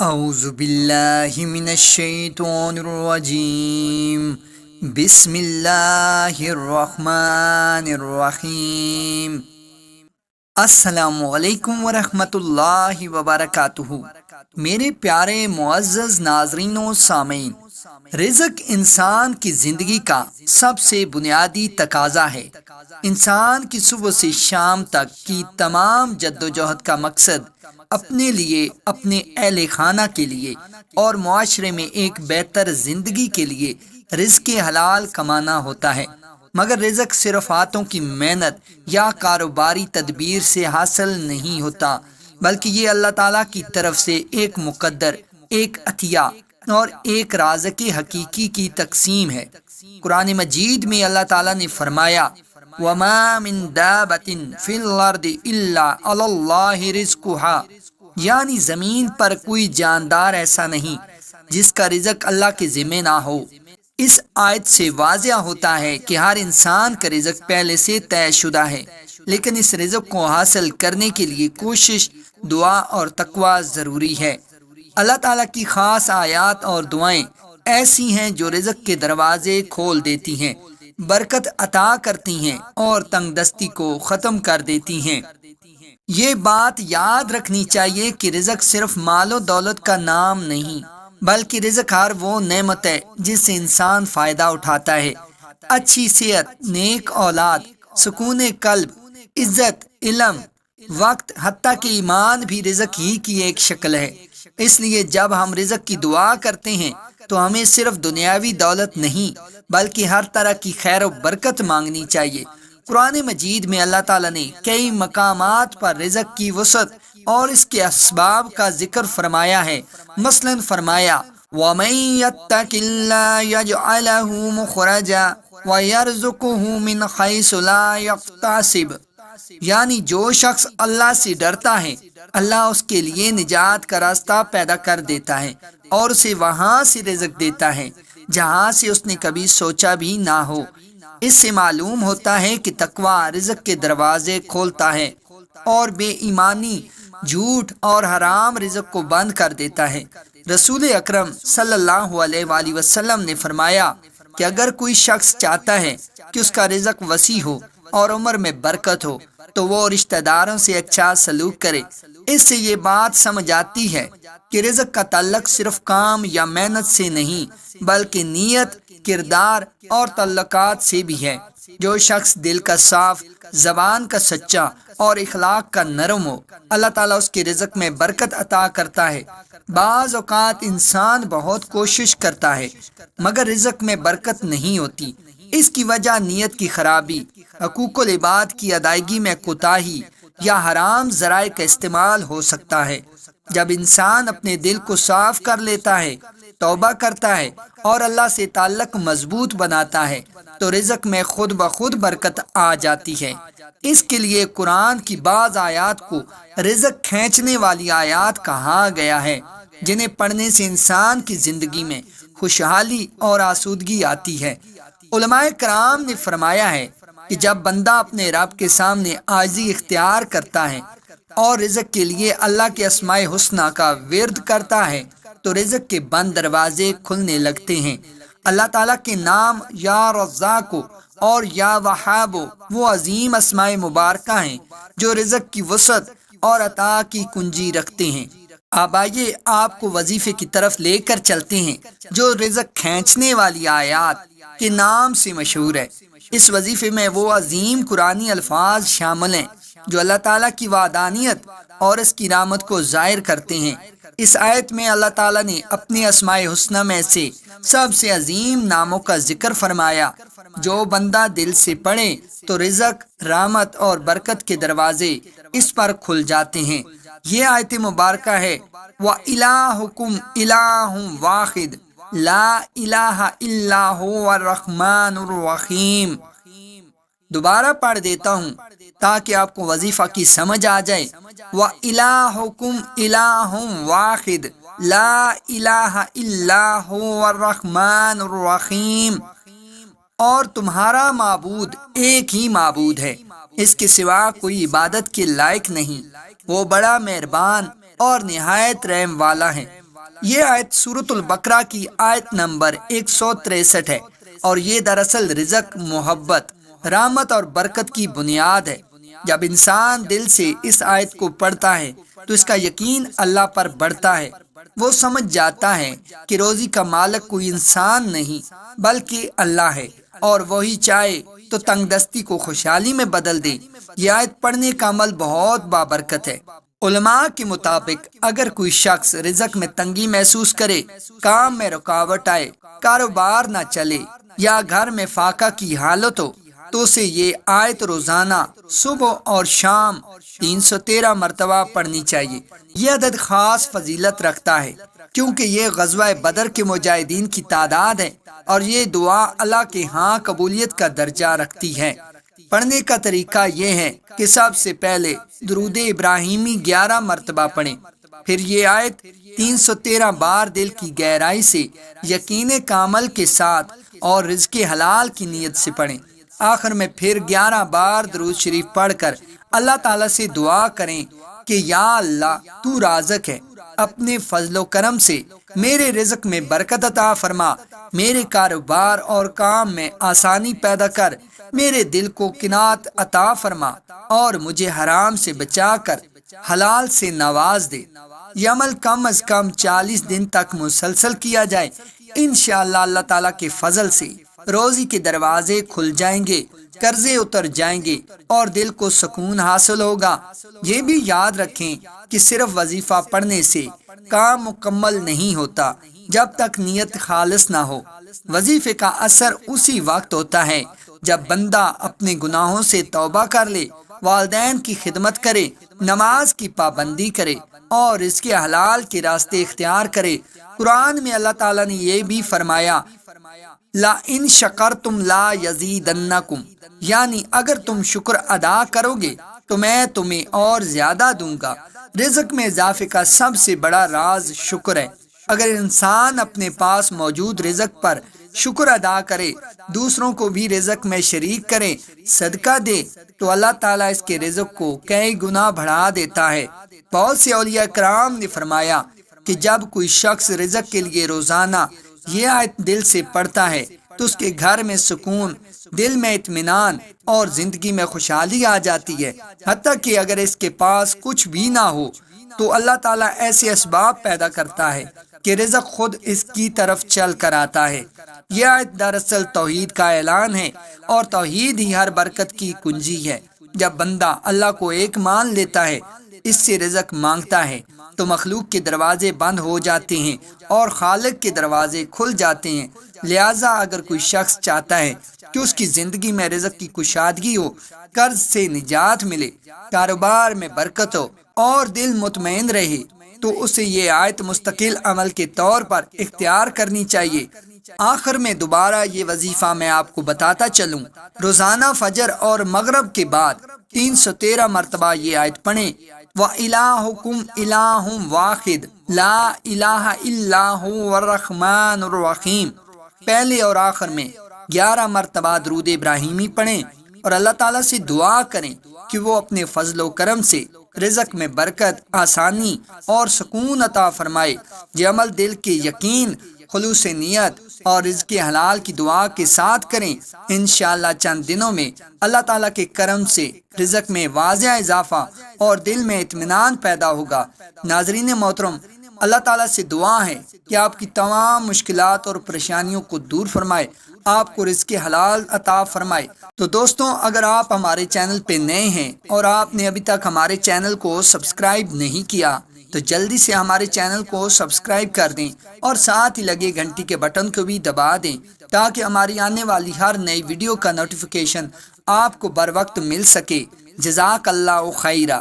اعوذ باللہ من الشیطان الرجیم بسم اللہ الرحمن الرحیم۔ السلام علیکم ورحمۃ اللہ وبرکاتہ۔ میرے پیارے معزز ناظرین و سامعین، رزق انسان کی زندگی کا سب سے بنیادی تقاضا ہے۔ انسان کی صبح سے شام تک کی تمام جدوجہد کا مقصد اپنے لیے، اپنے اہل خانہ کے لیے اور معاشرے میں ایک بہتر زندگی کے لیے رزق حلال کمانا ہوتا ہے۔ مگر رزق صرف ہاتھوں کی محنت یا کاروباری تدبیر سے حاصل نہیں ہوتا، بلکہ یہ اللہ تعالیٰ کی طرف سے ایک مقدر، ایک عطیہ اور ایک رازق حقیقی کی تقسیم ہے۔ قرآن مجید میں اللہ تعالیٰ نے فرمایا وَمَا مِن دَابَةٍ فِي الْأَرْضِ إِلَّا عَلَى اللَّهِ رِزْقُهَا، یعنی زمین پر کوئی جاندار ایسا نہیں جس کا رزق اللہ کے ذمہ نہ ہو۔ اس آیت سے واضح ہوتا ہے کہ ہر انسان کا رزق پہلے سے طے شدہ ہے، لیکن اس رزق کو حاصل کرنے کے لیے کوشش، دعا اور تقوی ضروری ہے۔ اللہ تعالیٰ کی خاص آیات اور دعائیں ایسی ہیں جو رزق کے دروازے کھول دیتی ہیں، برکت عطا کرتی ہیں اور تنگ دستی کو ختم کر دیتی ہیں۔ یہ بات یاد رکھنی چاہیے کہ رزق صرف مال و دولت کا نام نہیں، بلکہ رزق ہر وہ نعمت ہے جس سے انسان فائدہ اٹھاتا ہے۔ اچھی صحت، نیک اولاد، سکون قلب، عزت، علم، وقت، حتیٰ کہ ایمان بھی رزق ہی کی ایک شکل ہے۔ اس لیے جب ہم رزق کی دعا کرتے ہیں تو ہمیں صرف دنیاوی دولت نہیں بلکہ ہر طرح کی خیر و برکت مانگنی چاہیے۔ قرآن مجید میں اللہ تعالیٰ نے کئی مقامات پر رزق کی وسعت اور اس کے اسباب کا ذکر فرمایا ہے۔ مثلا فرمایا وَمَن يَتَّقِ اللَّهَ يَجْعَل لَّهُ مُخْرَجًا وَيَرْزُقْهُ مِنْ حَيْثُ لَا يَحْتَسِبُ، یعنی جو شخص اللہ سے ڈرتا ہے، اللہ اس کے لیے نجات کا راستہ پیدا کر دیتا ہے اور اسے وہاں سے رزق دیتا ہے جہاں سے اس نے کبھی سوچا بھی نہ ہو۔ اس سے معلوم ہوتا ہے کہ تقوی رزق کے دروازے کھولتا ہے اور بے ایمانی، جھوٹ اور حرام رزق کو بند کر دیتا ہے۔ رسول اکرم صلی اللہ علیہ وآلہ وسلم نے فرمایا کہ اگر کوئی شخص چاہتا ہے کہ اس کا رزق وسیع ہو اور عمر میں برکت ہو تو وہ رشتہ داروں سے اچھا سلوک کرے۔ اس سے یہ بات سمجھ آتی ہے کہ رزق کا تعلق صرف کام یا محنت سے نہیں بلکہ نیت، کردار اور تعلقات سے بھی ہے۔ جو شخص دل کا صاف، زبان کا سچا اور اخلاق کا نرم ہو، اللہ تعالیٰ اس کے رزق میں برکت عطا کرتا ہے۔ بعض اوقات انسان بہت کوشش کرتا ہے مگر رزق میں برکت نہیں ہوتی۔ اس کی وجہ نیت کی خرابی، حقوق العباد کی ادائیگی میں کوتاہی یا حرام ذرائع کا استعمال ہو سکتا ہے۔ جب انسان اپنے دل کو صاف کر لیتا ہے، توبہ کرتا ہے اور اللہ سے تعلق مضبوط بناتا ہے تو رزق میں خود بخود برکت آ جاتی ہے۔ اس کے لیے قرآن کی بعض آیات کو رزق کھینچنے والی آیات کہا گیا ہے، جنہیں پڑھنے سے انسان کی زندگی میں خوشحالی اور آسودگی آتی ہے۔ علماء کرام نے فرمایا ہے کہ جب بندہ اپنے رب کے سامنے عاجزی اختیار کرتا ہے اور رزق کے لیے اللہ کے اسماء حسنی کا ورد کرتا ہے تو رزق کے بند دروازے کھلنے لگتے ہیں۔ اللہ تعالیٰ کے نام یا رزاق اور یا وہاب وہ عظیم اسماء مبارکہ ہیں جو رزق کی وسعت اور عطا کی کنجی رکھتے ہیں۔ اب آئیے آپ کو وظیفے کی طرف لے کر چلتے ہیں جو رزق کھینچنے والی آیات کے نام سے مشہور ہے۔ اس وظیفے میں وہ عظیم قرآنی الفاظ شامل ہیں جو اللہ تعالیٰ کی وحدانیت اور اس کی رحمت کو ظاہر کرتے ہیں۔ اس آیت میں اللہ تعالیٰ نے اپنے اسماء حسنی میں سے سب سے عظیم ناموں کا ذکر فرمایا۔ جو بندہ دل سے پڑھے تو رزق، رحمت اور برکت کے دروازے اس پر کھل جاتے ہیں۔ یہ آیت مبارکہ ہے وَإِلَٰهُكُمْ إِلَٰهٌ وَاحِدٌ لَا إِلَٰهَ إِلَّا هُوَ الرَّحْمَٰنُ الرَّحِيمُ۔ دوبارہ پڑھ دیتا ہوں تاکہ آپ کو وظیفہ کی سمجھ آ جائے۔ وَإِلَٰهُكُمْ إِلَٰهٌ وَاحِدٌ لَا إِلَٰهَ إِلَّا هُوَ الرَّحْمَٰنُ الرَّحِيمُ، اور تمہارا معبود ایک ہی معبود ہے، اس کے سوا کوئی عبادت کے لائق نہیں، وہ بڑا مہربان اور نہایت رحم والا ہے۔ یہ آیت سورۃ البقرہ کی آیت نمبر 163 ہے، اور یہ دراصل رزق، محبت، رحمت اور برکت کی بنیاد ہے۔ جب انسان دل سے اس آیت کو پڑھتا ہے تو اس کا یقین اللہ پر بڑھتا ہے۔ وہ سمجھ جاتا ہے کہ روزی کا مالک کوئی انسان نہیں بلکہ اللہ ہے، اور وہی چاہے تو تنگ دستی کو خوشحالی میں بدل دے۔ یہ آیت پڑھنے کا عمل بہت بابرکت ہے۔ علماء کے مطابق اگر کوئی شخص رزق میں تنگی محسوس کرے، کام میں رکاوٹ آئے، کاروبار نہ چلے یا گھر میں فاقہ کی حالت ہو، تو اسے یہ آیت روزانہ صبح اور شام 313 مرتبہ پڑھنی چاہیے۔ یہ عدد خاص فضیلت رکھتا ہے کیونکہ یہ غزوہ بدر کے مجاہدین کی تعداد ہے، اور یہ دعا اللہ کے ہاں قبولیت کا درجہ رکھتی ہے۔ پڑھنے کا طریقہ یہ ہے کہ سب سے پہلے درود ابراہیمی 11 مرتبہ پڑھیں، پھر یہ آیت 313 بار دل کی گہرائی سے، یقین کامل کے ساتھ اور رزق حلال کی نیت سے پڑھیں۔ آخر میں پھر 11 بار درود شریف پڑھ کر اللہ تعالیٰ سے دعا کریں کہ یا اللہ، تو رازق ہے، اپنے فضل و کرم سے میرے رزق میں برکت عطا فرما، میرے کاروبار اور کام میں آسانی پیدا کر، میرے دل کو قناعت عطا فرما، اور مجھے حرام سے بچا کر حلال سے نواز دے۔ یہ عمل کم از کم 40 دن تک مسلسل کیا جائے، انشاءاللہ اللہ تعالیٰ کے فضل سے روزی کے دروازے کھل جائیں گے، قرضے اتر جائیں گے اور دل کو سکون حاصل ہوگا۔ یہ بھی یاد رکھیں کہ صرف وظیفہ پڑھنے سے کام مکمل نہیں ہوتا جب تک نیت خالص نہ ہو۔ وظیفے کا اثر اسی وقت ہوتا ہے جب بندہ اپنے گناہوں سے توبہ کر لے، والدین کی خدمت کرے، نماز کی پابندی کرے اور اس کے حلال کے راستے اختیار کرے۔ قرآن میں اللہ تعالیٰ نے یہ بھی فرمایا، لا ان شکرتم لا یزیدنکم، یعنی اگر تم شکر ادا کرو گے تو میں تمہیں اور زیادہ دوں گا۔ رزق میں اضافے کا سب سے بڑا راز شکر ہے۔ اگر انسان اپنے پاس موجود رزق پر شکر ادا کرے، دوسروں کو بھی رزق میں شریک کرے، صدقہ دے، تو اللہ تعالیٰ اس کے رزق کو کئی گنا بڑھا دیتا ہے۔ بہت سے اولیاء کرام نے فرمایا کہ جب کوئی شخص رزق کے لیے روزانہ یہ آیت دل سے پڑھتا ہے تو اس کے گھر میں سکون، دل میں اطمینان اور زندگی میں خوشحالی آ جاتی ہے۔ حتیٰ کہ اگر اس کے پاس کچھ بھی نہ ہو تو اللہ تعالیٰ ایسے اسباب پیدا کرتا ہے کہ رزق خود اس کی طرف چل کر آتا ہے۔ یہ آیت دراصل توحید کا اعلان ہے، اور توحید ہی ہر برکت کی کنجی ہے۔ جب بندہ اللہ کو ایک مان لیتا ہے، اس سے رزق مانگتا ہے، تو مخلوق کے دروازے بند ہو جاتے ہیں اور خالق کے دروازے کھل جاتے ہیں۔ لہٰذا اگر کوئی شخص چاہتا ہے کہ اس کی زندگی میں رزق کی کشادگی ہو، قرض سے نجات ملے، کاروبار میں برکت ہو اور دل مطمئن رہے، تو اسے یہ آیت مستقل عمل کے طور پر اختیار کرنی چاہیے۔ آخر میں دوبارہ یہ وظیفہ میں آپ کو بتاتا چلوں، روزانہ فجر اور مغرب کے بعد 313 مرتبہ یہ آیت پڑھیں، وَإِلَٰهُكُمْ إِلَٰهٌ وَاحِدٌ لَا إِلَٰهَ إِلَّا هُوَ الرَّحْمَٰنُ الرَّحِيمُ۔ پہلے اور آخر میں 11 مرتبہ درود ابراہیمی پڑھیں اور اللہ تعالیٰ سے دعا کریں کہ وہ اپنے فضل و کرم سے رزق میں برکت، آسانی اور سکون عطا فرمائے۔ یہ عمل دل کے یقین، خلوص نیت اور رزق حلال کی دعا کے ساتھ کریں۔ انشاءاللہ چند دنوں میں اللہ تعالیٰ کے کرم سے رزق میں واضح اضافہ اور دل میں اطمینان پیدا ہوگا۔ ناظرین محترم، اللہ تعالیٰ سے دعا ہے کہ آپ کی تمام مشکلات اور پریشانیوں کو دور فرمائے، آپ کو رزق حلال عطا فرمائے۔ تو دوستوں، اگر آپ ہمارے چینل پہ نئے ہیں اور آپ نے ابھی تک ہمارے چینل کو سبسکرائب نہیں کیا تو جلدی سے ہمارے چینل کو سبسکرائب کر دیں اور ساتھ ہی لگے گھنٹی کے بٹن کو بھی دبا دیں تاکہ ہماری آنے والی ہر نئی ویڈیو کا نوٹیفیکیشن آپ کو بر وقت مل سکے۔ جزاک اللہ خیرہ۔